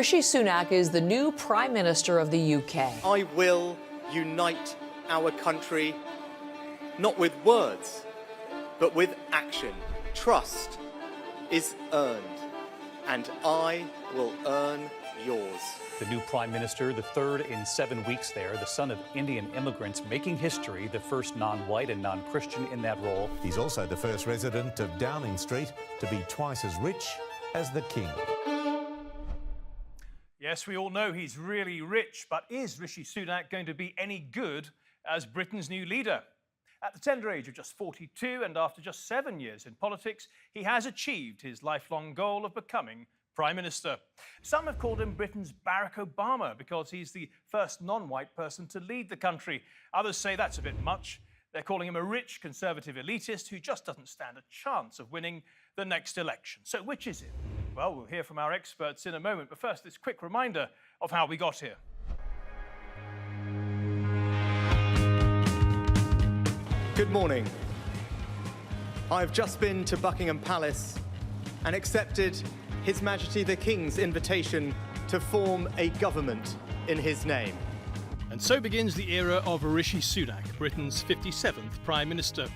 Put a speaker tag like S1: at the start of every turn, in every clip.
S1: Rishi Sunak is the new Prime Minister of the UK.
S2: I will unite our country, not with words, but with action. Trust is earned, and I will earn yours.
S3: The new Prime Minister, the third in 7 weeks there, the son of Indian immigrants, making history, the first non-white and non-Christian in that role.
S4: He's also the first resident of Downing Street to be twice as rich as the King.
S5: Yes, we all know he's really rich, but is Rishi Sunak going to be any good as Britain's new leader? At the tender age of just 42 and after just 7 years in politics, he has achieved his lifelong goal of becoming Prime Minister. Some have called him Britain's Barack Obama because he's the first non-white person to lead the country. Others say that's a bit much. They're calling him a rich, conservative elitist who just doesn't stand a chance of winning the next election. So which is it? Well, we'll hear from our experts in a moment, but first, this quick reminder of how we got here.
S2: Good morning. I've just been to Buckingham Palace and accepted His Majesty the King's invitation to form a government in his name.
S5: And so begins the era of Rishi Sunak, Britain's 57th Prime Minister.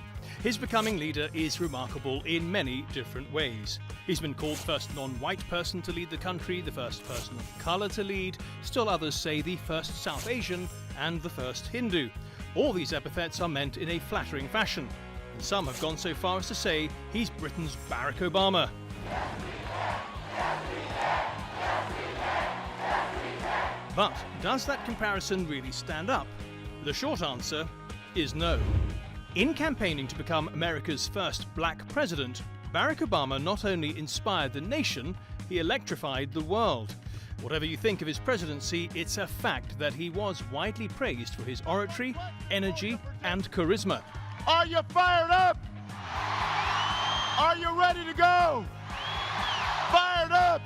S5: His becoming leader is remarkable in many different ways. He's been called first non-white person to lead the country, the first person of colour to lead, still others say the first South Asian and the first Hindu. All these epithets are meant in a flattering fashion, and some have gone so far as to say he's Britain's Barack Obama. But does that comparison really stand up? The short answer is no. In campaigning to become America's first black president, Barack Obama not only inspired the nation, he electrified the world. Whatever you think of his presidency, it's a fact that he was widely praised for his oratory, energy, and charisma.
S6: Are you fired up? Are you ready to go? Fired up!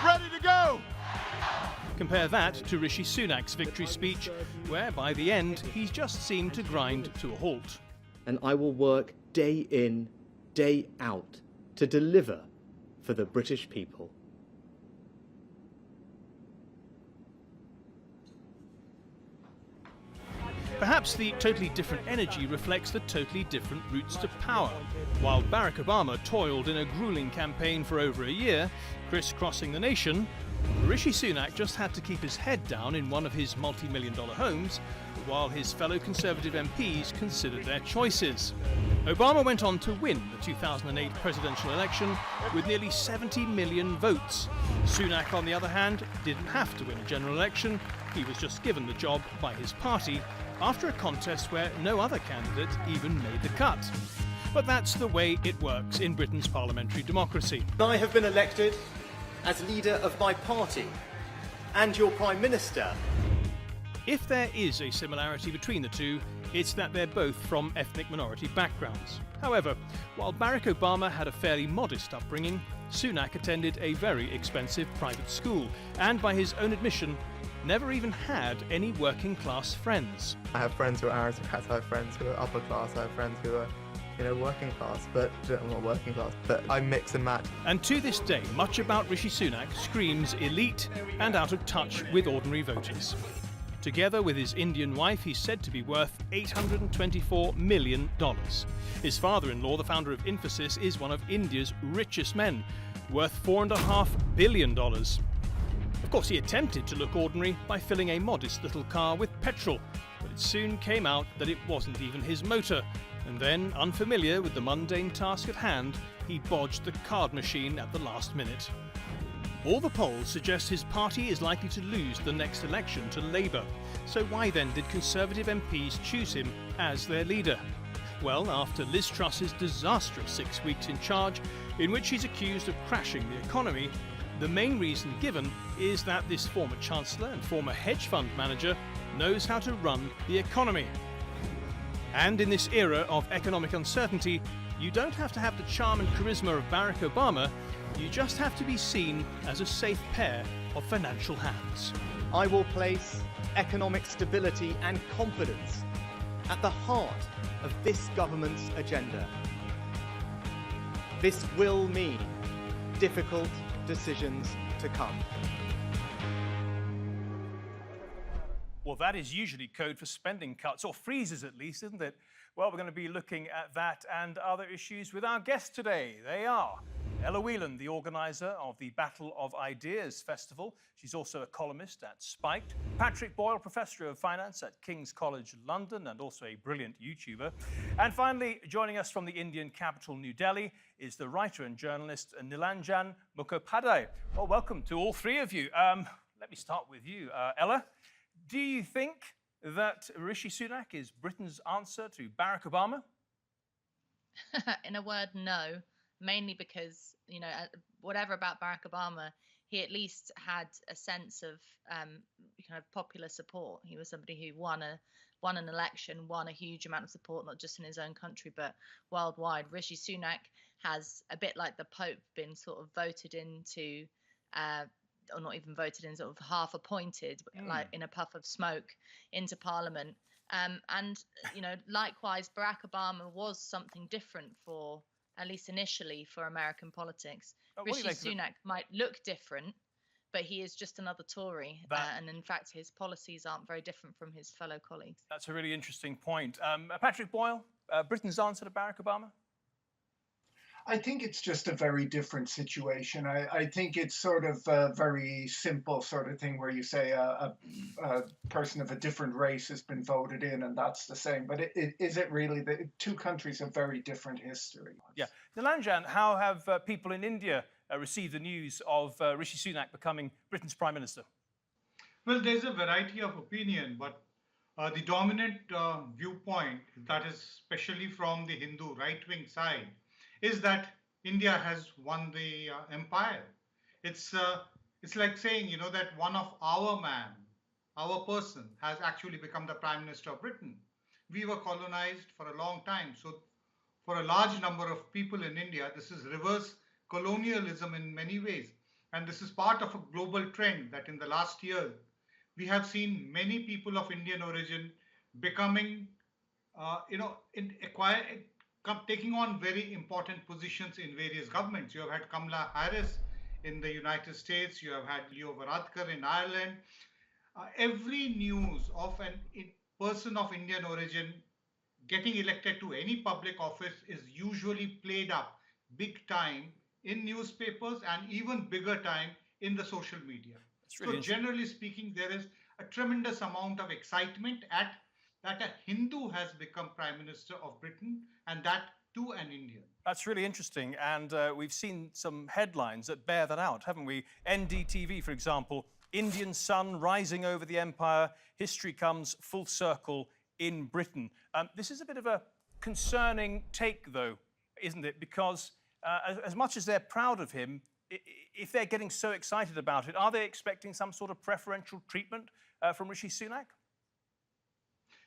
S6: Ready to go!
S5: Compare that to Rishi Sunak's victory speech, where by the end he's just seemed to grind to a halt.
S2: And I will work day in, day out to deliver for the British people.
S5: Perhaps the totally different energy reflects the totally different routes to power. While Barack Obama toiled in a grueling campaign for over a year, crisscrossing the nation, Rishi Sunak just had to keep his head down in one of his multi-million-dollar homes, while his fellow Conservative MPs considered their choices. Obama went on to win the 2008 presidential election with nearly 70 million votes. Sunak, on the other hand, didn't have to win a general election. He was just given the job by his party after a contest where no other candidate even made the cut. But that's the way it works in Britain's parliamentary democracy.
S2: I have been elected as leader of my party and your Prime Minister.
S5: If there is a similarity between the two, it's that they're both from ethnic minority backgrounds. However, while Barack Obama had a fairly modest upbringing, Sunak attended a very expensive private school and, by his own admission, never even had any working class friends.
S7: I have friends who are aristocrats, I have friends who are upper class, I have friends who are working class, but I'm not working class, but I mix and match.
S5: And to this day, much about Rishi Sunak screams elite and out of touch with ordinary voters. Together with his Indian wife, he's said to be worth $824 million. His father-in-law, the founder of Infosys, is one of India's richest men, worth $4.5 billion. Of course, he attempted to look ordinary by filling a modest little car with petrol, but it soon came out that it wasn't even his motor. And then, unfamiliar with the mundane task at hand, he bodged the card machine at the last minute. All the polls suggest his party is likely to lose the next election to Labour. So why then did Conservative MPs choose him as their leader? Well, after Liz Truss's disastrous 6 weeks in charge, in which he's accused of crashing the economy, the main reason given is that this former Chancellor and former hedge fund manager knows how to run the economy. And in this era of economic uncertainty, you don't have to have the charm and charisma of Barack Obama, you just have to be seen as a safe pair of financial hands.
S2: I will place economic stability and confidence at the heart of this government's agenda. This will mean difficult decisions to come.
S5: Well, that is usually code for spending cuts, or freezes at least, isn't it? Well, we're going to be looking at that and other issues with our guests today. They are Ella Whelan, the organiser of the Battle of Ideas Festival. She's also a columnist at Spiked. Patrick Boyle, Professor of Finance at King's College London and also a brilliant YouTuber. And finally, joining us from the Indian capital, New Delhi, is the writer and journalist Nilanjan Mukhopadhyay. Well, welcome to all three of you. Let me start with you, Ella. Do you think that Rishi Sunak is Britain's answer to Barack Obama?
S8: In a word, no. Mainly because, you know, whatever about Barack Obama, he at least had a sense of kind of popular support. He was somebody who won an election, won a huge amount of support, not just in his own country, but worldwide. Rishi Sunak has, a bit like the Pope, been sort of voted into, or not even voted in, sort of half appointed, like in a puff of smoke, into Parliament. And, you know, likewise, Barack Obama was something different for, at least initially, for American politics. Rishi Sunak might look different, but he is just another Tory. And in fact, his policies aren't very different from his fellow colleagues. That's
S5: a really interesting point. Patrick Boyle, Britain's answer to Barack Obama?
S9: I think it's just a very different situation. I think it's sort of a very simple sort of thing where you say a person of a different race has been voted in and that's the same. But is it really? The two countries have very different history.
S5: Yeah. Nilanjan, how have people in India received the news of Rishi Sunak becoming Britain's Prime Minister?
S10: Well, there's a variety of opinion, but the dominant viewpoint, that is especially from the Hindu right-wing side, is that India has won the empire. It's like saying, you know, that one of our man, our person, has actually become the Prime Minister of Britain. We were colonized for a long time. So for a large number of people in India, this is reverse colonialism in many ways. And this is part of a global trend that in the last year, we have seen many people of Indian origin becoming, taking on very important positions in various governments. You have had Kamala Harris in the United States. You have had Leo Varadkar in Ireland. Every news of a person of Indian origin getting elected to any public office is usually played up big time in newspapers and even bigger time in the social media. So generally speaking, there is a tremendous amount of excitement that a Hindu has become Prime Minister of Britain, and that too an Indian.
S5: That's really interesting, and we've seen some headlines that bear that out, haven't we? NDTV, for example, Indian sun rising over the empire, history comes full circle in Britain. This is a bit of a concerning take, though, isn't it? Because as much as they're proud of him, if they're getting so excited about it, are they expecting some sort of preferential treatment from Rishi Sunak?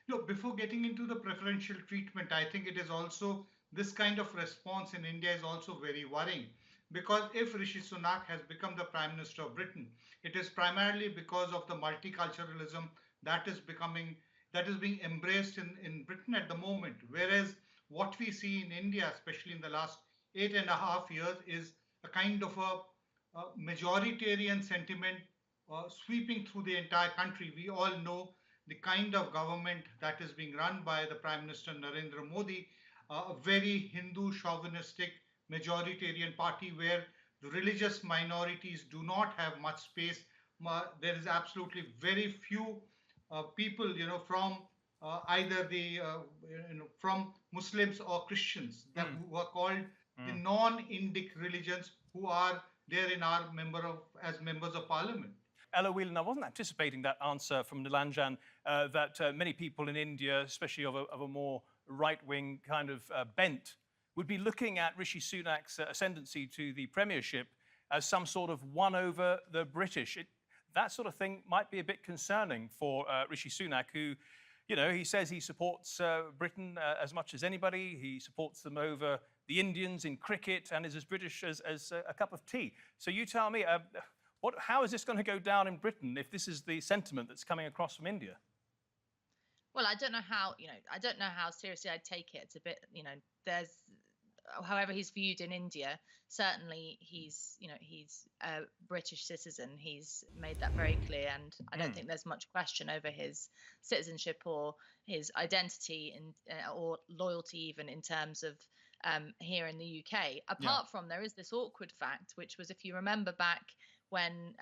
S10: Look, before getting into the preferential treatment, I think it is also, this kind of response in India is also very worrying. Because if Rishi Sunak has become the Prime Minister of Britain, it is primarily because of the multiculturalism that is being embraced in Britain at the moment. Whereas what we see in India, especially in the last 8.5 years, is a kind of a majoritarian sentiment sweeping through the entire country. We all know the kind of government that is being run by the Prime Minister Narendra Modi, a very Hindu chauvinistic majoritarian party where the religious minorities do not have much space. There is absolutely very few people, you know, from either from Muslims or Christians who are called the non-Indic religions, who are there in our as members of Parliament.
S5: Ella Whelan, I wasn't anticipating that answer from Nilanjan, that many people in India, especially of a more right-wing kind of bent, would be looking at Rishi Sunak's ascendancy to the premiership as some sort of won over the British. That sort of thing might be a bit concerning for Rishi Sunak, who, you know, he says he supports Britain as much as anybody. He supports them over the Indians in cricket and is as British as a cup of tea. So you tell me, how is this going to go down in Britain if this is the sentiment that's coming across from India?
S8: Well, I don't know how seriously I'd take it. It's a bit, however he's viewed in India, certainly he's a British citizen. He's made that very clear, and I don't think there's much question over his citizenship or his identity or loyalty even in terms of here in the UK. Apart from, there is this awkward fact, which was, if you remember back when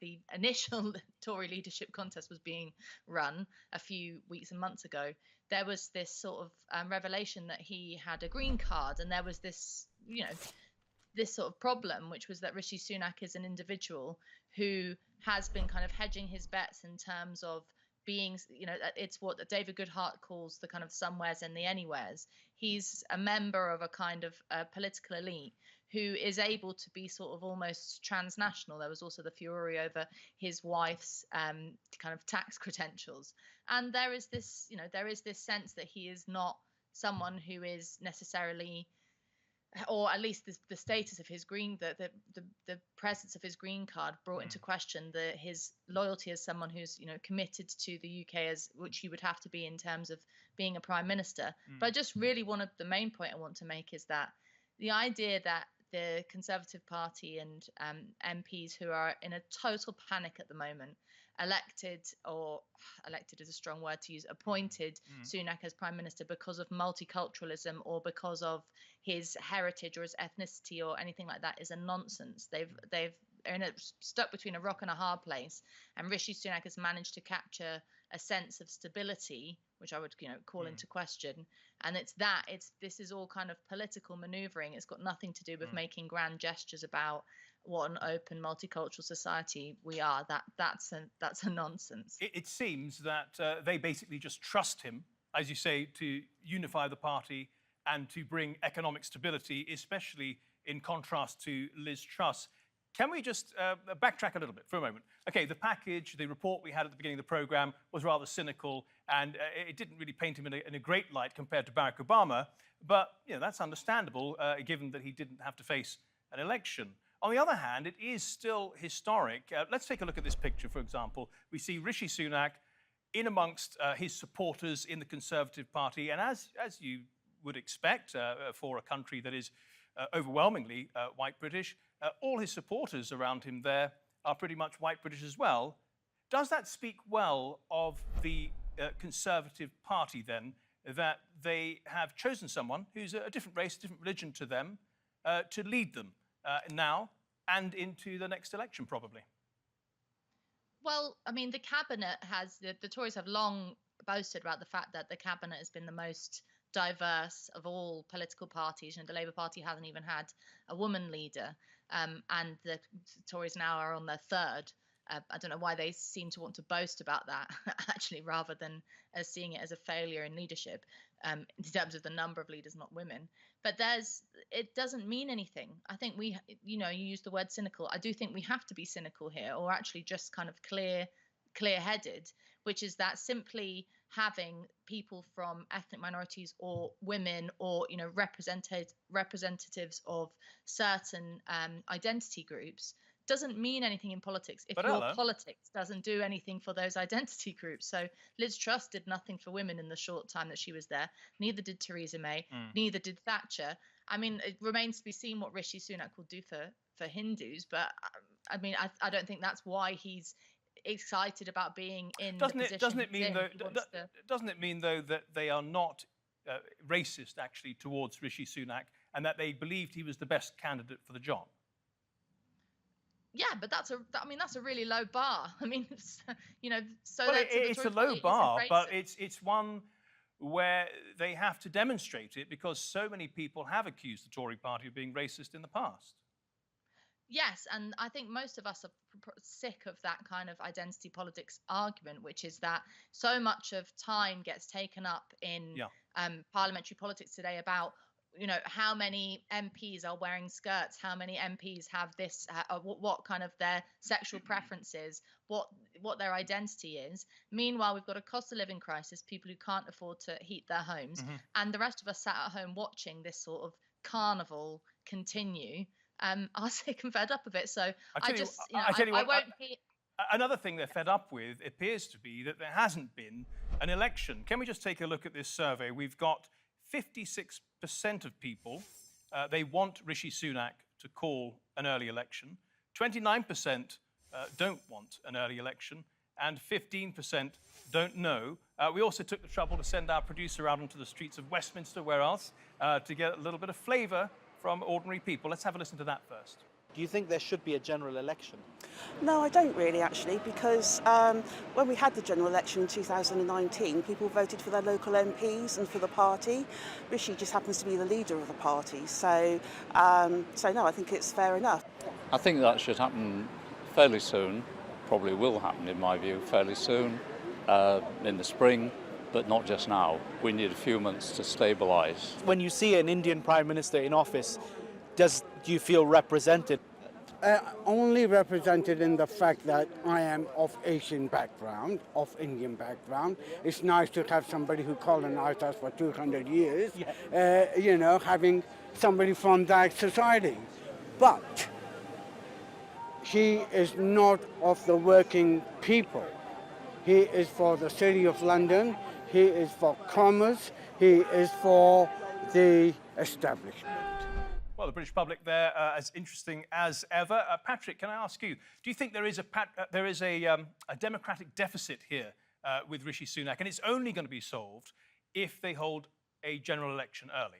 S8: the initial Tory leadership contest was being run a few weeks and months ago, there was this sort of revelation that he had a green card, and there was this, this sort of problem, which was that Rishi Sunak is an individual who has been kind of hedging his bets in terms of being, it's what David Goodhart calls the kind of somewheres and the anywheres. He's a member of a kind of political elite who is able to be sort of almost transnational. There was also the furore over his wife's kind of tax credentials. And there is this, there is this sense that he is not someone who is necessarily, or at least the status of his the presence of his green card brought into question his loyalty as someone who's committed to the UK, as which you would have to be in terms of being a prime minister. But I just really the main point I want to make is that the idea that the Conservative Party and MPs who are in a total panic at the moment elected is a strong word to use, appointed Sunak as prime minister because of multiculturalism or because of his heritage or his ethnicity or anything like that is a nonsense. They're stuck between a rock and a hard place, and Rishi Sunak has managed to capture a sense of stability, which I would call into question. And this is all kind of political maneuvering. It's got nothing to do with making grand gestures about what an open multicultural society we are. That's a nonsense.
S5: It seems that they basically just trust him, as you say, to unify the party and to bring economic stability, especially in contrast to Liz Truss. Can we just backtrack a little bit for a moment? Okay, the package, the report we had at the beginning of the programme was rather cynical, and it didn't really paint him in a great light compared to Barack Obama. But that's understandable, given that he didn't have to face an election. On the other hand, it is still historic. Let's take a look at this picture, for example. We see Rishi Sunak in amongst his supporters in the Conservative Party, and as you would expect for a country that is overwhelmingly white British, all his supporters around him there are pretty much white British as well. Does that speak well of the Conservative Party, then, that they have chosen someone who's a different race, different religion to them, to lead them now and into the next election, probably?
S8: Well, I mean, the cabinet the Tories have long boasted about the fact that the cabinet has been the most diverse of all political parties. The Labour Party hasn't even had a woman leader, and the Tories now are on their third. I don't know why they seem to want to boast about that, actually, rather than seeing it as a failure in leadership in terms of the number of leaders, not women. But it doesn't mean anything. I think you use the word cynical. I do think we have to be cynical here, or actually just kind of clear-headed, which is that simply having people from ethnic minorities or women or representatives of certain identity groups doesn't mean anything in politics if your politics doesn't do anything for those identity groups. So Liz Truss did nothing for women in the short time that she was there. Neither did Theresa May. Neither did Thatcher. I mean, it remains to be seen what Rishi Sunak will do for Hindus. But I mean, I don't think that's why he's excited about being in the position. Doesn't it
S5: mean though that they are not racist actually towards Rishi Sunak, and that they believed he was the best candidate for the job?
S8: Yeah, but that's a really low bar. I mean, it's
S5: a low bar, but it's one where they have to demonstrate it because so many people have accused the Tory party of being racist in the past.
S8: Yes, and I think most of us are sick of that kind of identity politics argument, which is that so much of time gets taken up in parliamentary politics today about how many MPs are wearing skirts, how many MPs have this, what kind of their sexual preferences, what their identity is. Meanwhile, we've got a cost of living crisis, people who can't afford to heat their homes, and the rest of us sat at home watching this sort of carnival continue. Are sick and fed up of it. So I won't be.
S5: Another thing they're fed up with appears to be that there hasn't been an election. Can we just take a look at this survey? We've got 56% of people they want Rishi Sunak to call an early election. 29% don't want an early election, and 15% don't know. We also took the trouble to send our producer out onto the streets of Westminster, where else, to get a little bit of flavour from ordinary people. Let's have a listen to that first.
S11: Do you think there should be a general election?
S12: No, I don't really, actually, because when we had the general election in 2019, people voted for their local MPs and for the party. Rishi just happens to be the leader of the party, so no, I think it's fair enough.
S13: I think that should happen fairly soon, probably will happen in my view fairly soon, in the spring, but not just now. We need a few months to stabilise.
S11: When you see an Indian Prime Minister in office, do you feel represented?
S14: Only represented in the fact that I am of Asian background, of Indian background. It's nice to have somebody who colonized us for 200 years, having somebody from that society. But he is not of the working people. He is for the City of London, he is for commerce, he is for the establishment.
S5: Well, the British public there, as interesting as ever. Patrick, can I ask you, do you think there is a democratic deficit here with Rishi Sunak, and it's only going to be solved if they hold a general election early?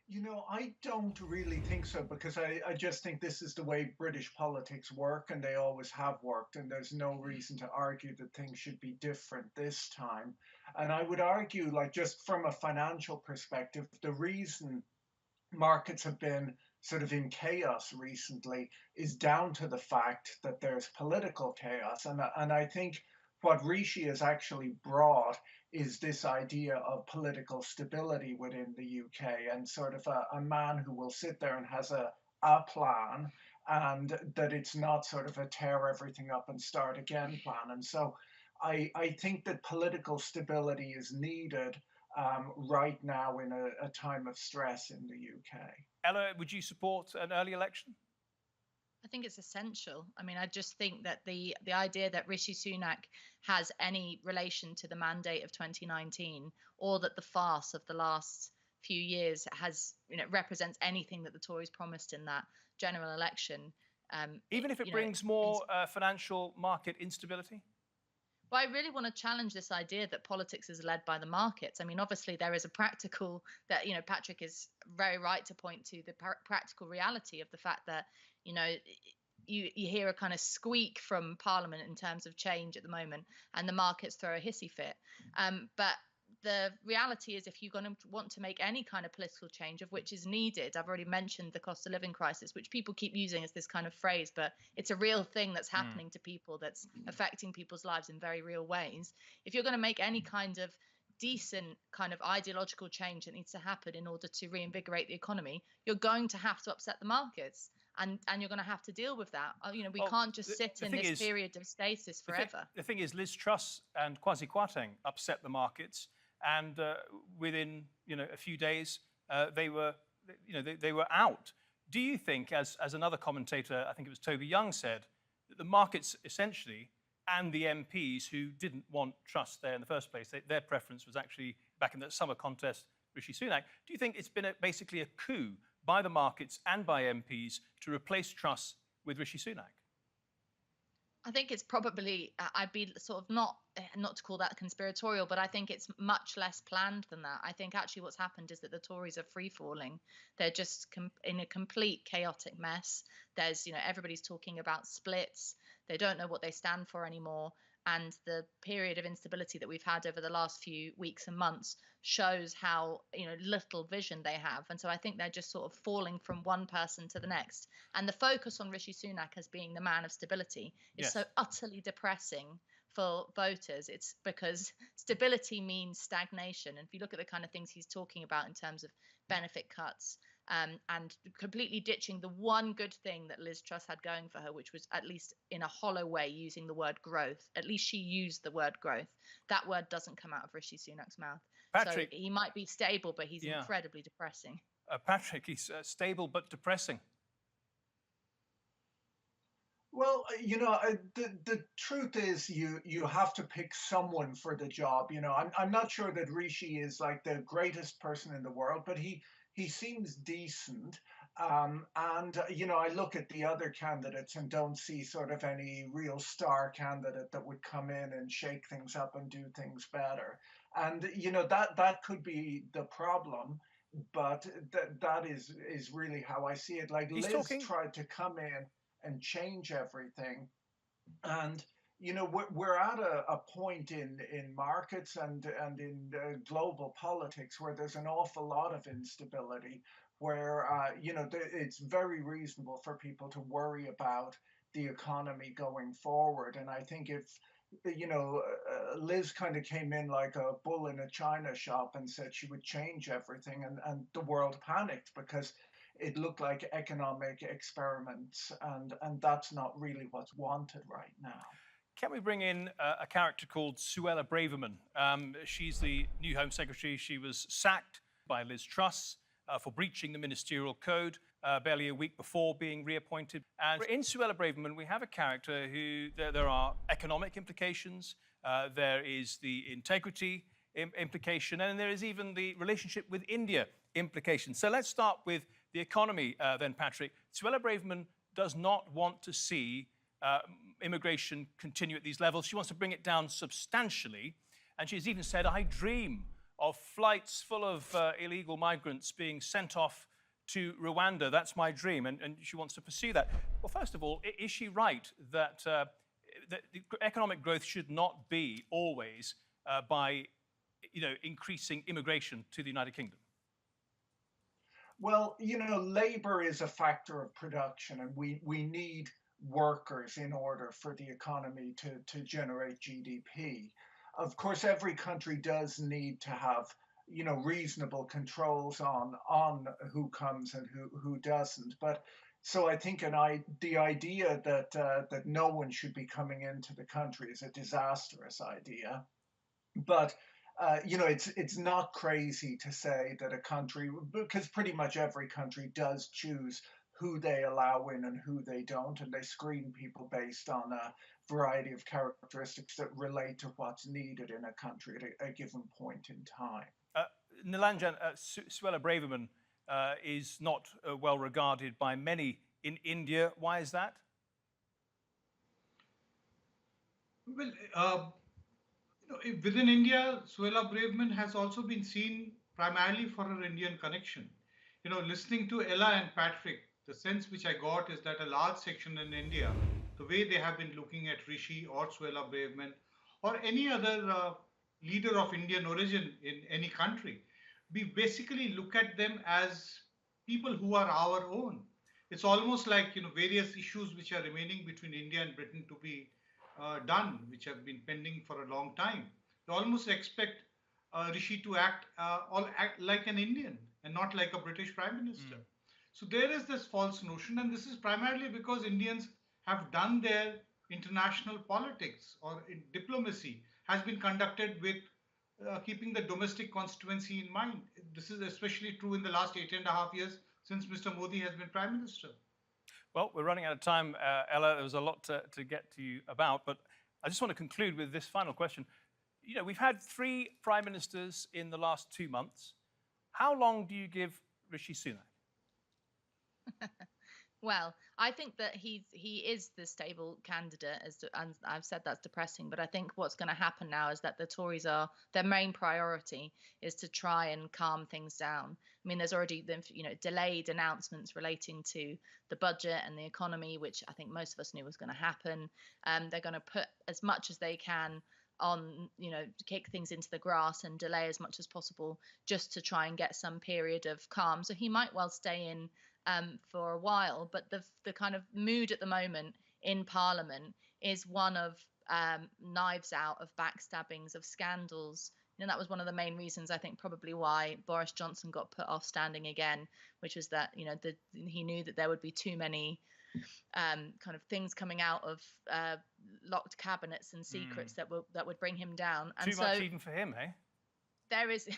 S9: You know, I don't really think so, because I just think this is the way British politics work, and they always have worked, and there's no reason to argue that things should be different this time. And I would argue, like, just from a financial perspective, the reason markets have been sort of in chaos recently is down to the fact that there's political chaos. And I think what Rishi has actually brought is this idea of political stability within the UK, and sort of a man who will sit there and has a plan, and that it's not sort of a tear everything up and start again plan. And so I think that political stability is needed right now in a time of stress in the UK.
S5: Ella, would you support an early election?
S8: I think it's essential. I mean, I just think that the idea that Rishi Sunak has any relation to the mandate of 2019, or that the farce of the last few years has, represents anything that the Tories promised in that general election.
S5: Even if it brings more financial market instability?
S8: Well, I really want to challenge this idea that politics is led by the markets. I mean, obviously, there is a practical that, Patrick is very right to point to the practical reality of the fact that, you hear a kind of squeak from Parliament in terms of change at the moment, and the markets throw a hissy fit. But the reality is, if you're going to want to make any kind of political change, of which is needed, I've already mentioned the cost of living crisis, which people keep using as this kind of phrase, but it's a real thing that's happening to people, that's affecting people's lives in very real ways. If you're going to make any kind of decent kind of ideological change that needs to happen in order to reinvigorate the economy, you're going to have to upset the markets. And you're going to have to deal with that. We can't just sit in this period of stasis forever.
S5: The thing is, Liz Truss and Kwasi Kwarteng upset the markets, and within a few days they were out. Do you think, as another commentator, I think it was Toby Young, said, that the markets essentially, and the MPs who didn't want Truss there in the first place, their preference was actually, back in the summer contest, Rishi Sunak. Do you think it's been basically a coup by the markets and by MPs to replace Truss with Rishi Sunak?
S8: I think it's probably, I'd be sort of not to call that conspiratorial, but I think it's much less planned than that. I think actually what's happened is that the Tories are free falling. They're just in a complete chaotic mess. There's, everybody's talking about splits. They don't know what they stand for anymore. And the period of instability that we've had over the last few weeks and months shows how, little vision they have. And so I think they're just sort of falling from one person to the next. And the focus on Rishi Sunak as being the man of stability is so utterly depressing for voters. It's because stability means stagnation. And if you look at the kind of things he's talking about in terms of benefit cuts, and completely ditching the one good thing that Liz Truss had going for her, which was, at least in a hollow way, using the word growth. At least she used the word growth. That word doesn't come out of Rishi Sunak's mouth.
S5: Patrick,
S8: so he might be stable, but he's incredibly depressing.
S5: Patrick, he's stable but depressing.
S9: Well, the truth is you have to pick someone for the job. I'm not sure that Rishi is like the greatest person in the world, but he he seems decent. And, you know, I look at the other candidates and don't see sort of any real star candidate that would come in and shake things up and do things better. And, you know, that could be the problem. But that is really how I see it. Like Liz tried to come in and change everything. And, you know, we're at a point in markets and in global politics where there's an awful lot of instability, where, you know, it's very reasonable for people to worry about the economy going forward. And I think if, you know, Liz kind of came in like a bull in a china shop and said she would change everything, and the world panicked because it looked like economic experiments, and that's not really what's wanted right now.
S5: Can we bring in a character called Suella Braverman? She's the new Home Secretary. She was sacked by Liz Truss for breaching the ministerial code barely a week before being reappointed. And in Suella Braverman, we have a character who there are economic implications, there is the integrity implication, and there is even the relationship with India implication. So let's start with the economy then, Patrick. Suella Braverman does not want to see immigration continue at these levels. She wants to bring it down substantially. And she's even said, I dream of flights full of illegal migrants being sent off to Rwanda. That's my dream. And she wants to pursue that. Well, first of all, is she right that the economic growth should not be always by, you know, increasing immigration to the United Kingdom?
S9: Well, you know, labor is a factor of production, and we need workers in order for the economy to generate GDP. Of course, every country does need to have, you know, reasonable controls on who comes and who doesn't. But so I think the idea that no one should be coming into the country is a disastrous idea. But you know, it's not crazy to say that a country, because pretty much every country does choose who they allow in and who they don't, and they screen people based on a variety of characteristics that relate to what's needed in a country at a given point in time.
S5: Nilanjan, Suella Braverman is not well regarded by many in India. Why is that?
S10: Well, you know, within India, Suella Braverman has also been seen primarily for her Indian connection. You know, listening to Ella and Patrick, the sense which I got is that a large section in India, the way they have been looking at Rishi or Suella Braverman or any other leader of Indian origin in any country, we basically look at them as people who are our own. It's almost like, you know, various issues which are remaining between India and Britain to be done, which have been pending for a long time. You almost expect Rishi to act like an Indian and not like a British Prime Minister. So there is this false notion, and this is primarily because Indians have done their international politics or diplomacy has been conducted with keeping the domestic constituency in mind. This is especially true in the last 8.5 years since Mr. Modi has been Prime Minister.
S5: Well, we're running out of time, Ella. There was a lot to get to you about, but I just want to conclude with this final question. You know, we've had 3 prime ministers in the last 2 months. How long do you give Rishi Sunak?
S8: Well, I think that he is the stable candidate, and I've said that's depressing, but I think what's going to happen now is that the Tories their main priority is to try and calm things down. I mean, there's already been, you know, delayed announcements relating to the budget and the economy, which I think most of us knew was going to happen. They're going to put as much as they can on, you know, kick things into the grass and delay as much as possible just to try and get some period of calm. So he might well stay in for a while, but the kind of mood at the moment in Parliament is one of knives out, of backstabbings, of scandals. You know, that was one of the main reasons I think probably why Boris Johnson got put off standing again, which was that, you know, he knew that there would be too many kind of things coming out of locked cabinets and secrets that would bring him down. And
S5: too much even for him, eh?
S8: There is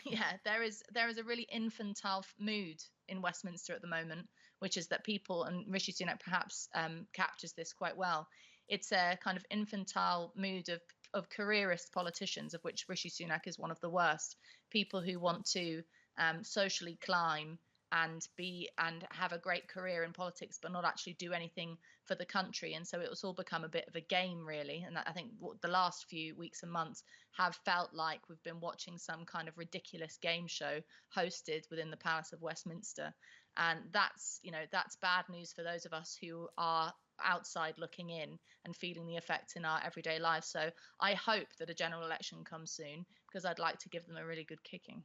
S8: a really infantile mood in Westminster at the moment, which is that people, and Rishi Sunak perhaps captures this quite well. It's a kind of infantile mood of careerist politicians, of which Rishi Sunak is one of the worst. People who want to socially climb and have a great career in politics, but not actually do anything for the country. And so it was all become a bit of a game, really. And I think the last few weeks and months have felt like we've been watching some kind of ridiculous game show hosted within the Palace of Westminster. And that's bad news for those of us who are outside looking in and feeling the effects in our everyday lives. So I hope that a general election comes soon, because I'd like to give them a really good kicking.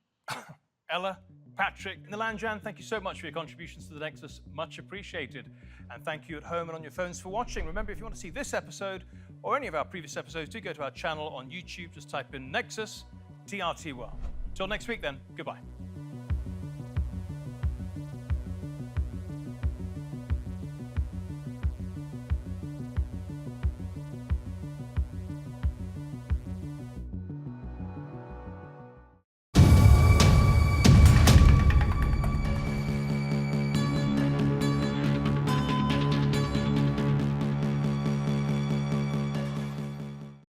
S5: Ella, Patrick, Nilanjan, thank you so much for your contributions to The Nexus. Much appreciated. And thank you at home and on your phones for watching. Remember, if you want to see this episode or any of our previous episodes, do go to our channel on YouTube. Just type in Nexus TRT World. Till next week then, goodbye.